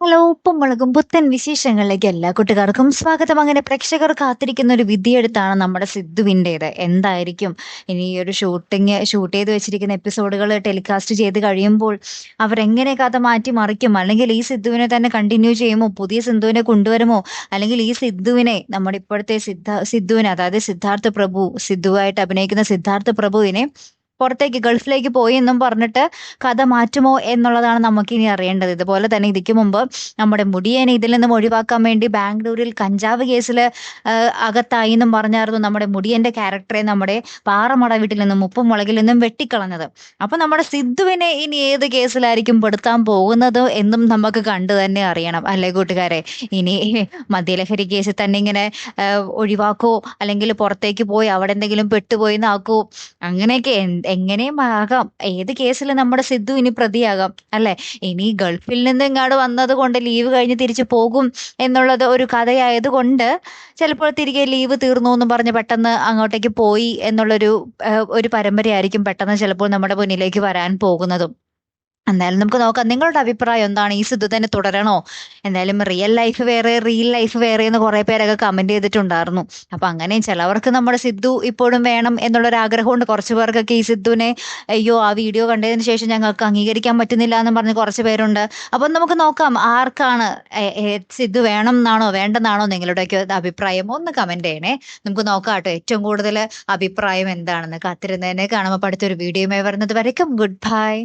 Hello, ഉപ്പും മുളകും പുത്തൻ വിശേഷങ്ങളിലേക്ക് എല്ലാ കൂട്ടുകാർക്കും സ്വാഗതം. അങ്ങനെ പ്രേക്ഷകർ കാത്തിരിക്കുന്ന ഒരു വിധിയെഴുത്താണ് നമ്മുടെ സിദ്ധുവിൻ്റേത്. എന്തായിരിക്കും ഇനി ഈ ഒരു ഷൂട്ട് ചെയ്ത് വെച്ചിരിക്കുന്ന എപ്പിസോഡുകൾ ടെലികാസ്റ്റ് ചെയ്ത് കഴിയുമ്പോൾ അവരെങ്ങനെ കഥ മാറ്റി മറിക്കും? അല്ലെങ്കിൽ ഈ സിദ്ധുവിനെ തന്നെ കണ്ടിന്യൂ ചെയ്യുമോ? പുതിയ സിദ്ധുവിനെ കൊണ്ടുവരുമോ? അല്ലെങ്കിൽ ഈ സിദ്ധുവിനെ നമ്മുടെ ഇപ്പോഴത്തെ സിദ്ധുവിനെ, അതായത് സിദ്ധാർത്ഥ് പ്രഭു, സിദ്ധുവായിട്ട് അഭിനയിക്കുന്ന സിദ്ധാർത്ഥ് പ്രഭുവിനെ പുറത്തേക്ക് ഗൾഫിലേക്ക് പോയി എന്നും പറഞ്ഞിട്ട് കഥ മാറ്റുമോ എന്നുള്ളതാണ് നമുക്കിനി അറിയേണ്ടത്. ഇതുപോലെ തന്നെ ഇതിക്ക് മുമ്പ് നമ്മുടെ മുടിയനെ ഇതിൽ നിന്നും ഒഴിവാക്കാൻ വേണ്ടി ബാംഗ്ലൂരിൽ കഞ്ചാവ് കേസിൽ അകത്തായി എന്നും പറഞ്ഞായിരുന്നു നമ്മുടെ മുടിയന്റെ ക്യാരക്ടറെ നമ്മുടെ പാറമട വീട്ടിൽ നിന്നും ഉപ്പും മുളകിൽ നിന്നും വെട്ടിക്കളഞ്ഞത്. അപ്പൊ നമ്മുടെ സിദ്ധുവിനെ ഇനി ഏത് കേസിലായിരിക്കും പെടുത്താൻ പോകുന്നത് എന്നും നമുക്ക് കണ്ടു തന്നെ അറിയണം, അല്ലേ കൂട്ടുകാരെ? ഇനി മദ്യലഹരി കേസിൽ തന്നെ ഇങ്ങനെ ഒഴിവാക്കോ, അല്ലെങ്കിൽ പുറത്തേക്ക് പോയി അവിടെ എന്തെങ്കിലും പെട്ടുപോയി എന്നാക്കോ? അങ്ങനെയൊക്കെ എങ്ങനെയും ആകാം. ഏത് കേസിൽ നമ്മുടെ സിദ്ധു ഇനി പ്രതിയാകാം, അല്ലെ? ഇനി ഗൾഫിൽ നിന്ന് ഇങ്ങോട്ട് വന്നത് കൊണ്ട് ലീവ് കഴിഞ്ഞ് തിരിച്ചു പോകും എന്നുള്ളത് ഒരു കഥയായത് കൊണ്ട് ചിലപ്പോൾ തിരികെ ലീവ് തീർന്നു എന്ന് പറഞ്ഞ് പെട്ടെന്ന് അങ്ങോട്ടേക്ക് പോയി എന്നുള്ളൊരു ഒരു പരമ്പരയായിരിക്കും പെട്ടെന്ന് ചിലപ്പോൾ നമ്മുടെ മുന്നിലേക്ക് വരാൻ പോകുന്നതും. എന്തായാലും നമുക്ക് നോക്കാം. നിങ്ങളുടെ അഭിപ്രായം എന്താണ്? ഈ സിദ്ധു തന്നെ തുടരണോ? എന്തായാലും റിയൽ ലൈഫ് വേറെ, റിയൽ ലൈഫ് വേറെ എന്ന് കുറെ പേരൊക്കെ കമന്റ് ചെയ്തിട്ടുണ്ടായിരുന്നു. അപ്പൊ അങ്ങനെ ചിലവർക്ക് നമ്മുടെ സിദ്ധു ഇപ്പോഴും വേണം എന്നുള്ളൊരു ആഗ്രഹമുണ്ട്. കുറച്ച് പേർക്കൊക്കെ ഈ സിദ്ധുവിനെ അയ്യോ ആ വീഡിയോ കണ്ടതിന് ശേഷം ഞങ്ങൾക്ക് അംഗീകരിക്കാൻ പറ്റുന്നില്ല എന്ന് പറഞ്ഞ് കുറച്ച് പേരുണ്ട്. അപ്പൊ നമുക്ക് നോക്കാം ആർക്കാണ് സിദ്ധു വേണം എന്നാണോ വേണ്ടെന്നാണോ നിങ്ങളുടെയൊക്കെ അഭിപ്രായം? ഒന്ന് കമന്റ് ചെയ്യണേ. നമുക്ക് നോക്കാം കേട്ടോ ഏറ്റവും കൂടുതൽ അഭിപ്രായം എന്താണെന്ന്. കാത്തിരുന്നതിനെ കാണുമ്പോൾ അടുത്തൊരു വീഡിയോയുമായി വരുന്നത് വരയ്ക്കും. Good bye.